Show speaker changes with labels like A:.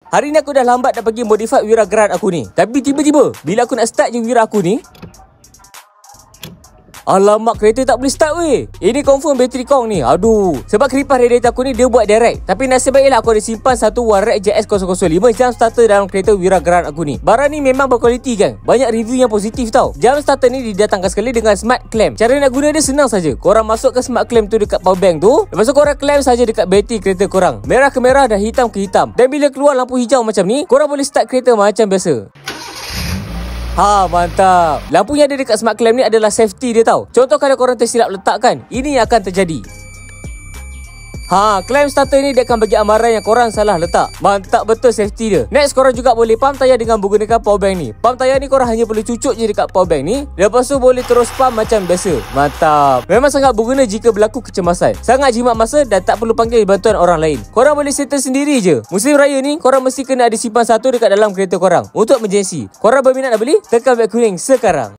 A: Hari ni aku dah lambat nak pergi modify Wira Grand aku ni. Tapi tiba-tiba bila aku nak start je Wira aku ni, alamak, kereta tak boleh start weh. Ini confirm bateri kong ni. Aduh, sebab kipas radiator aku ni dia buat direct. Tapi nasib baiklah aku ada simpan satu Warraq JS005 jam starter dalam kereta Wira Grand aku ni. Barang ni memang berkualiti kan. Banyak review yang positif tau. Jam starter ni didatangkan sekali dengan smart clamp. Cara nak guna dia senang saja. Korang masukkan smart clamp tu dekat power bank tu. Lepas tu korang clamp saja dekat bateri kereta korang. Merah ke merah dan hitam ke hitam. Dan bila keluar lampu hijau macam ni, korang boleh start kereta macam biasa. Ha, mantap. Lampu yang ada dekat smart clamp ni adalah safety dia tau. Contoh kalau korang tersilap letakkan, ini yang akan terjadi. Ha, clamp starter ni dia akan bagi amaran yang korang salah letak. Mantap betul safety dia. Next, korang juga boleh pump tayar dengan menggunakan power bank ni. Pump tayar ni korang hanya boleh cucuk je dekat power bank ni. Lepas tu boleh terus pump macam biasa. Mantap. Memang sangat berguna jika berlaku kecemasan. Sangat jimat masa dan tak perlu panggil bantuan orang lain. Korang boleh settle sendiri je. Musim raya ni korang mesti kena ada simpan satu dekat dalam kereta korang untuk emergency. Korang berminat nak beli? Tekan beg kuning sekarang.